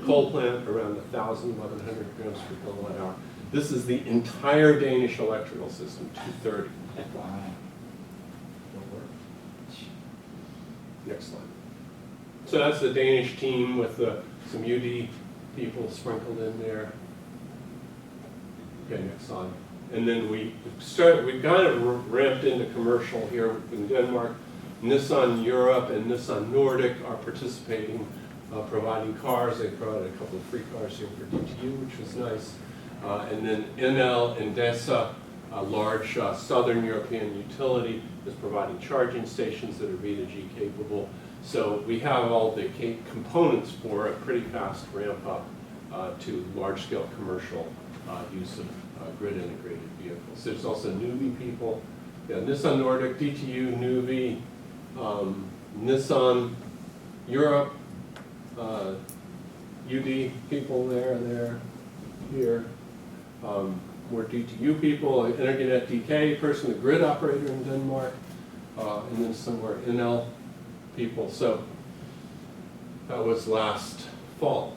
Coal plant around 1,000, 1,100 grams per kilowatt hour. This is the entire Danish electrical system, 230. Wow. Next slide. So that's the Danish team with some UD people sprinkled in there. Okay, next slide. And then we kind of ramped into commercial here in Denmark. Nissan Europe and Nissan Nordic are participating, providing cars. They provided a couple of free cars here for DTU, which was nice. And then NL Endesa, a large Southern European utility, is providing charging stations that are V2G capable. So we have all the components for a pretty fast ramp up to large-scale commercial use of grid-integrated vehicles. There's also Nuvi people, Nissan Nordic, DTU, Nuvi, Nissan Europe, UD people there, here. More DTU people, Internet DK person, the grid operator in Denmark, and then some more NL people. So that was last fall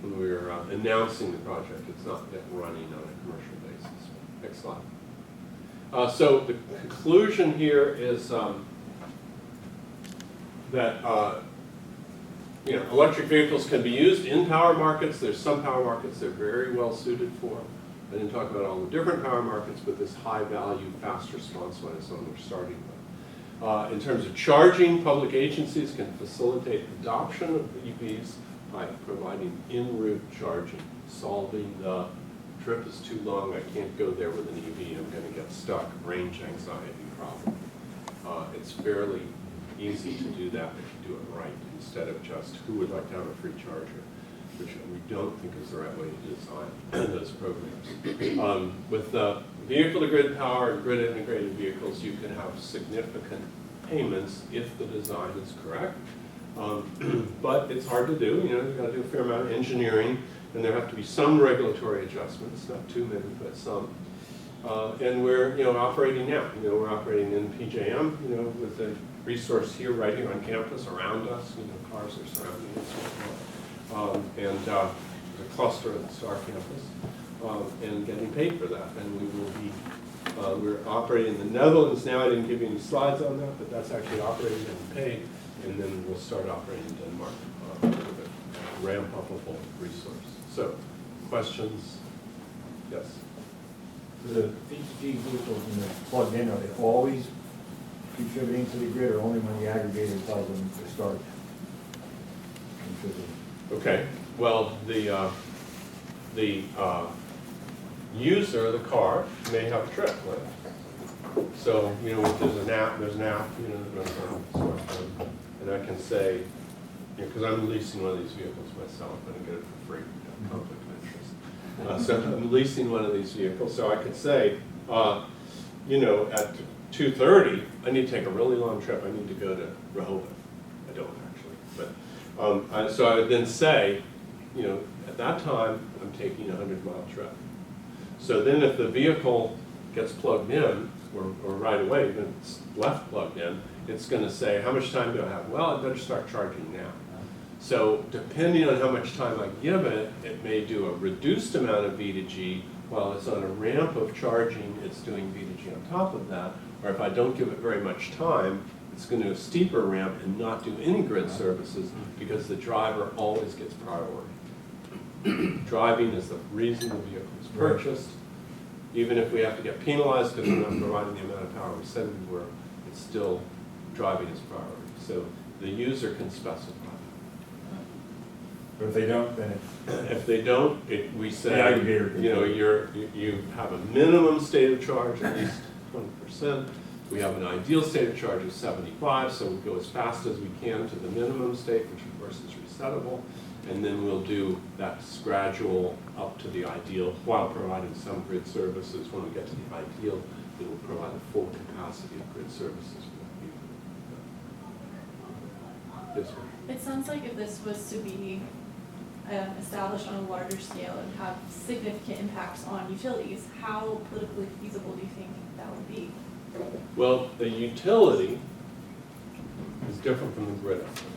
when we were announcing the project. It's not yet running on a commercial basis. Next slide. So the conclusion here is that electric vehicles can be used in power markets. There's some power markets they're very well suited for. I didn't talk about all the different power markets, but this high value, fast response one is the one we're starting with. In terms of charging, public agencies can facilitate adoption of EVs by providing en-route charging, solving the trip is too long, I can't go there with an EV, I'm going to get stuck, range anxiety problem. It's fairly easy to do that if you do it right, instead of just who would like to have a free charger, which we don't think is the right way to design those programs. With vehicle-to-grid power and grid-integrated vehicles, you can have significant payments if the design is correct. But it's hard to do. You've got to do a fair amount of engineering, and there have to be some regulatory adjustments, not too many, but some. And we're operating now. We're operating in PJM, with a resource here, right here on campus, around us. Cars are surrounding us. And a cluster at our campus, and getting paid for that. And we will be, we're operating in the Netherlands now. I didn't give you any slides on that, but that's actually operating and paid. And then we'll start operating in Denmark with a ramp-upable resource. So, questions? Yes? The V2G vehicles when they're plugged in, are they always contributing to the grid, or only when the aggregator tells them to start contributing? Okay. Well, the user of the car may have a trip, right? So, if there's an app, that runs on the smartphone, and I can say, because I'm leasing one of these vehicles myself, and I get it for free, conflict of interest. So I'm leasing one of these vehicles, so I could say, at 2:30, I need to take a really long trip. I need to go to Rehoboth. I don't actually, but so I would then say, at that time, I'm taking a 100-mile trip. So then if the vehicle gets plugged in, or right away, even if it's left plugged in, it's going to say, how much time do I have? Well, I better start charging now. So depending on how much time I give it, it may do a reduced amount of V2G. While it's on a ramp of charging, it's doing V2G on top of that. Or if I don't give it very much time, it's going to do a steeper ramp and not do any grid services because the driver always gets priority. Driving is the reason the vehicle is purchased. Even if we have to get penalized because we're not providing the amount of power we said we were, it's still driving is priority. So the user can specify that. But if they don't, then If they don't, we say, The aggregator can you have a minimum state of charge, at least 20%. We have an ideal state of charge of 75, so we go as fast as we can to the minimum state, which of course is resettable. And then we'll do that gradual up to the ideal while providing some grid services. When we get to the ideal, it will provide the full capacity of grid services for that vehicle. Yes, sir. It sounds like if this was to be established on a larger scale and have significant impacts on utilities, how politically feasible do you think that would be? Well, the utility is different from the grid operator.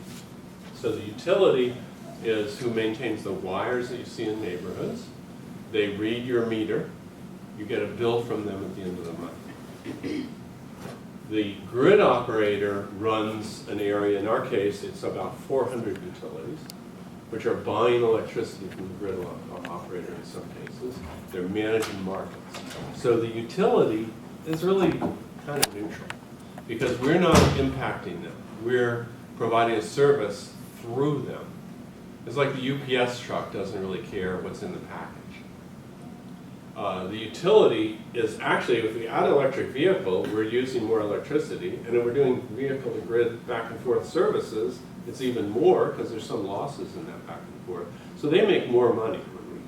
So the utility is who maintains the wires that you see in neighborhoods. They read your meter. You get a bill from them at the end of the month. The grid operator runs an area, in our case, it's about 400 utilities, which are buying electricity from the grid operator in some cases. They're managing markets. So the utility is really kind of neutral because we're not impacting them. We're providing a service through them. It's like the UPS truck doesn't really care what's in the package. The utility is actually, if we add an electric vehicle, we're using more electricity, and if we're doing vehicle to grid back and forth services, it's even more because there's some losses in that back and forth. So they make more money when we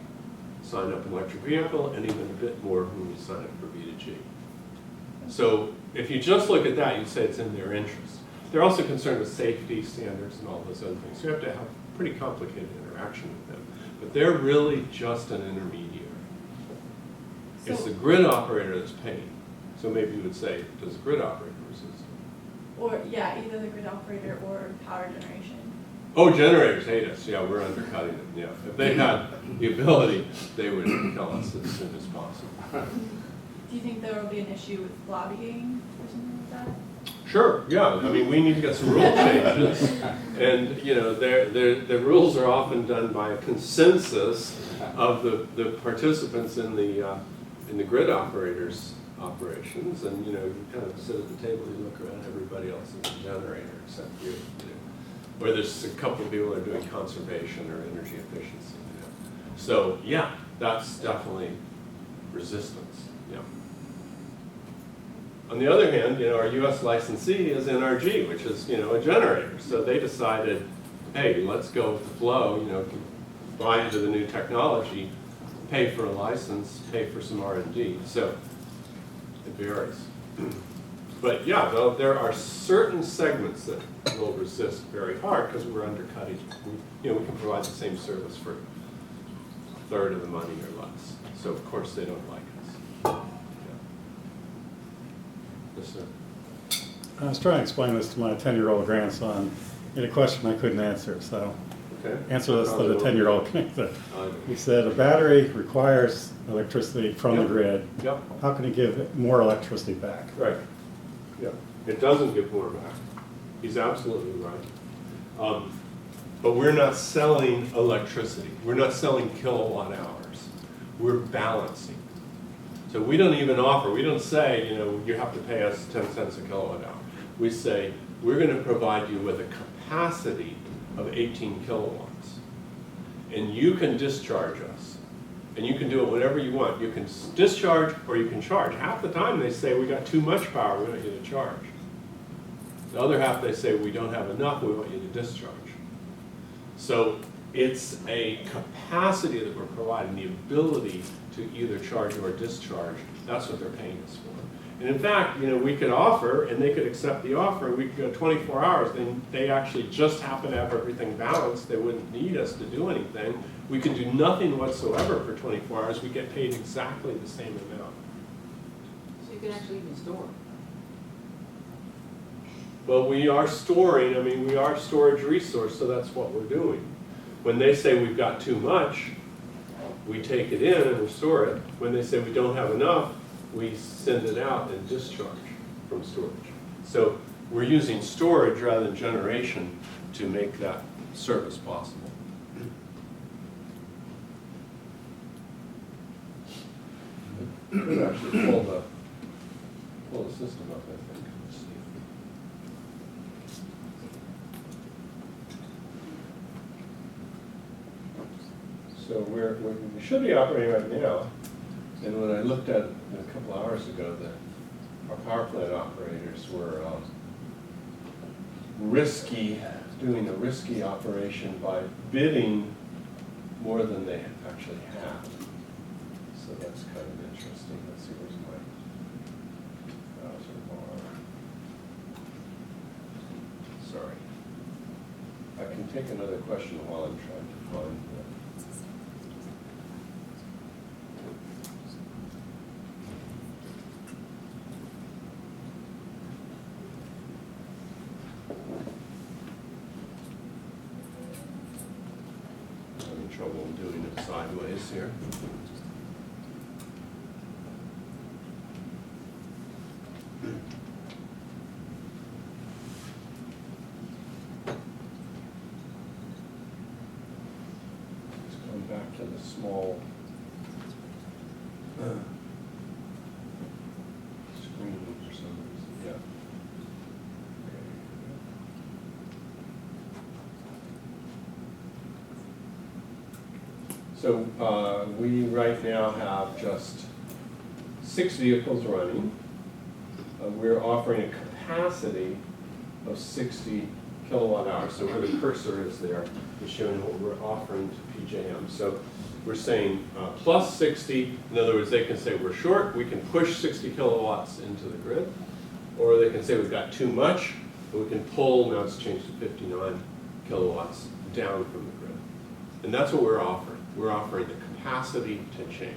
sign up an electric vehicle, and even a bit more when we sign up for V2G. So if you just look at that, you'd say it's in their interest. They're also concerned with safety standards and all those other things. So you have to have a pretty complicated interaction with them. But they're really just an intermediary. It's the grid operator that's paying. So maybe you would say, does the grid operator resist? Or, yeah, either the grid operator or power generation. Oh, generators hate us. Yeah, we're undercutting them. Yeah, if they had the ability, they would tell us as soon as possible. Do you think there will be an issue with lobbying or something like that? Sure, yeah, I mean, we need to get some rule changes, and, you know, the rules are often done by a consensus of the participants in the grid operators' operations, and, you know, you kind of sit at the table, you look around, everybody else is a generator except you, or there's a couple of people that are doing conservation or energy efficiency, you know. So, yeah, that's definitely resistance, yeah. On the other hand, you know, our US licensee is NRG, which is, you know, a generator. So they decided, hey, let's go with the flow, you know, buy into the new technology, pay for a license, pay for some R&D. So it varies. But yeah, though, there are certain segments that will resist very hard because we're undercutting. You know, we can provide the same service for a third of the money or less. So of course they don't like us. Yes, sir. I was trying to explain this to my 10-year-old grandson in a question I couldn't answer, so Okay. answer this so the 10-year-old can answer. He said a battery requires electricity from the grid. Yep. How can it give more electricity back? Right. Yeah. It doesn't give more back. He's absolutely right. But we're not selling electricity. We're not selling kilowatt hours. We're balancing. So we don't even offer, we don't say, you know, you have to pay us 10 cents a kilowatt hour. We say, we're going to provide you with a capacity of 18 kilowatts. And you can discharge us. And you can do it whenever you want. You can discharge or you can charge. Half the time they say, we got too much power, we want you to charge. The other half they say, we don't have enough, we want you to discharge. So it's a capacity that we're providing, the ability to either charge or discharge. That's what they're paying us for. And in fact, you know, we could offer, and they could accept the offer, we could go 24 hours, then they actually just happen to have everything balanced, they wouldn't need us to do anything. We could do nothing whatsoever for 24 hours, we get paid exactly the same amount. So you can actually even store. Well, we are storing, I mean, we are a storage resource, so that's what we're doing. When they say we've got too much, we take it in and we store it. When they say we don't have enough, we send it out and discharge from storage. So we're using storage rather than generation to make that service possible. Could actually pull the system up, I think. Let's see. So we should be operating right now. And when I looked at it a couple hours ago, our power plant operators were doing a risky operation by bidding more than they actually have. So that's kind of interesting. Let's see, where's my browser bar? Sorry. take another question while I'm trying to find the. I'm having trouble doing it sideways here. Let's go back to the small screen for some reason. Yeah. So we right now have just 6 vehicles running. We're offering a capacity of 60 kilowatt hours. So where the cursor is there is showing what we're offering to PJM. So we're saying plus 60. In other words, they can say we're short. We can push 60 kilowatts into the grid. Or they can say we've got too much. And we can pull, now it's changed to 59 kilowatts down from the grid. And that's what we're offering. We're offering the capacity to change.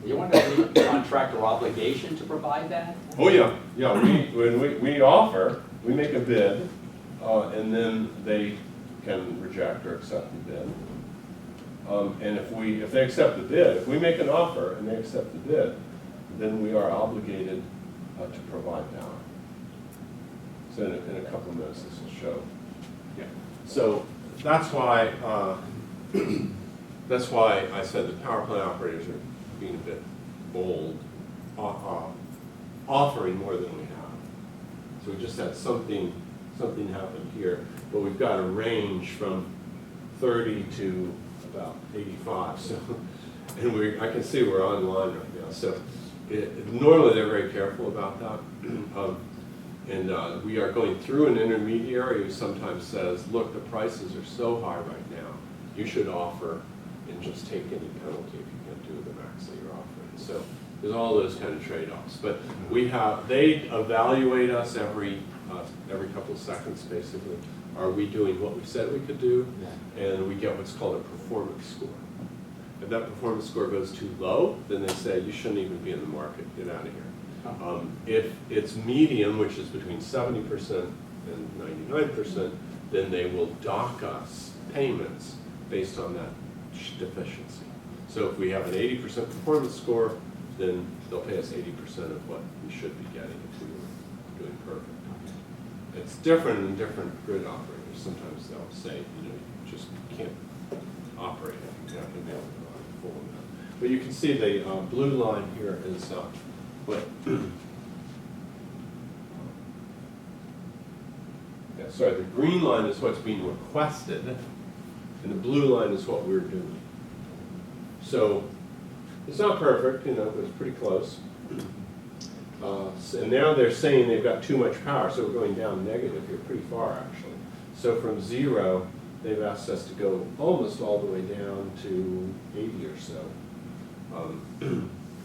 You want a contractor obligation to provide that? Oh, yeah. Yeah, when we offer, we make a bid, and then they can reject or accept the bid. And if they accept the bid, if we make an offer and they accept the bid, then we are obligated to provide power. So in a couple of minutes, this will show. Yeah. So that's why I said the power plant operators are being a bit bold, offering more than we have. So we just had something happen here, but we've got a range from 30 to about 85. So, and I can see we're online right now. So normally they're very careful about that. And we are going through an intermediary who sometimes says, look, the prices are so high right now, you should offer and just take any penalty if you can't do the max that you're offering. So there's all those kind of trade-offs. But they evaluate us every couple of seconds, basically. Are we doing what we said we could do? Yeah. And we get what's called a performance score. If that performance score goes too low, then they say you shouldn't even be in the market, get out of here. If it's medium, which is between 70% and 99%, then they will dock us payments based on that deficiency. So if we have an 80% performance score, then they'll pay us 80% of what we should be getting if we were doing perfect. It's different in different grid operators. Sometimes they'll say, you just can't operate it. You have to be able to run full amount. But you can see the blue line here is what. Yeah, sorry, the green line is what's being requested, and the blue line is what we're doing. So it's not perfect, but it's pretty close. And now they're saying they've got too much power, so we're going down negative here pretty far, actually. So from 0, they've asked us to go almost all the way down to 80 or so.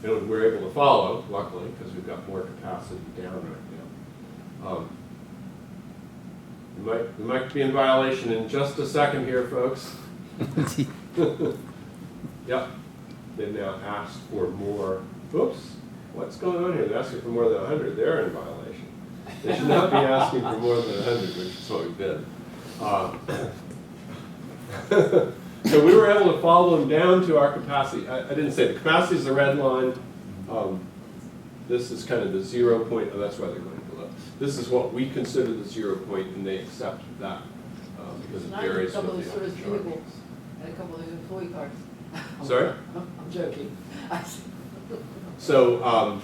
And we're able to follow, luckily, because we've got more capacity down right now. We might be in violation in just a second here, folks. Yep. They've now asked for more. Oops. What's going on here? They're asking for more than 100. They're in violation. They should not be asking for more than 100, which is what we did. So we were able to follow them down to our capacity. I didn't say the capacity is the red line. This is kind of the 0 point. Oh, that's why they're going below. This is what we consider the 0 point, and they accept that because it varies with the vehicles and a couple of employee cars. Sorry? I'm joking. So,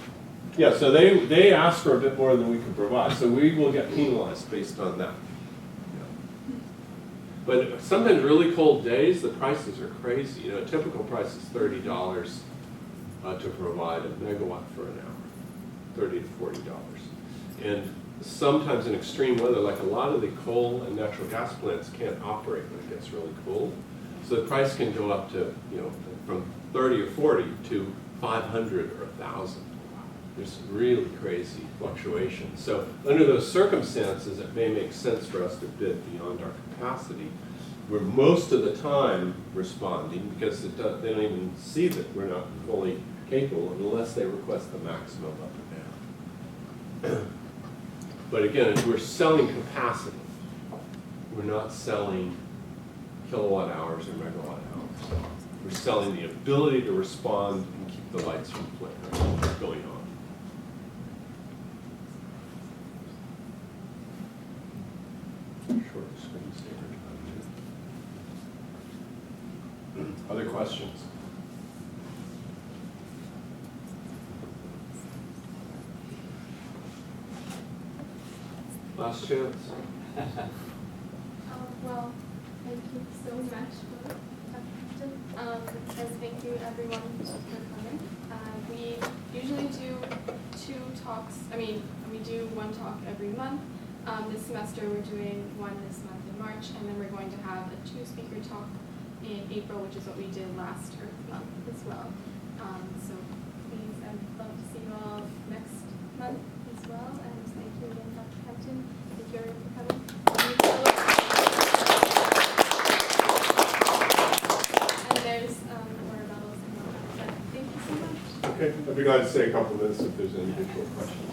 yeah, so they asked for a bit more than we could provide, so we will get penalized based on that. Yeah. But sometimes really cold days, the prices are crazy. A typical price is $30 to provide a megawatt for an hour, $30 to $40. And sometimes in extreme weather, like a lot of the coal and natural gas plants can't operate when it gets really cold. So the price can go up to, from 30 or 40 to 500 or 1,000. There's really crazy fluctuations. So under those circumstances, it may make sense for us to bid beyond our capacity. We're most of the time responding because they don't even see that we're not fully capable unless they request the maximum up or down. But again, we're selling capacity. We're not selling kilowatt hours or megawatt hours. We're selling the ability to respond and keep the lights from flickering, going on. Short screensaver. Other questions? Last chance. Well, thank you so much for as thank you everyone for coming. We usually do we do one talk every month. This semester we're doing one this month in March, and then we're going to have a 2-speaker talk in April, which is what we did last Earth Month as well. So please, I'd love to see you all next month as well, and thank you again, Dr. Kempton. Thank you everyone for coming. And there's more rebels and all that, but thank you so much. Okay, I'd be glad to stay a couple minutes if there's any additional questions.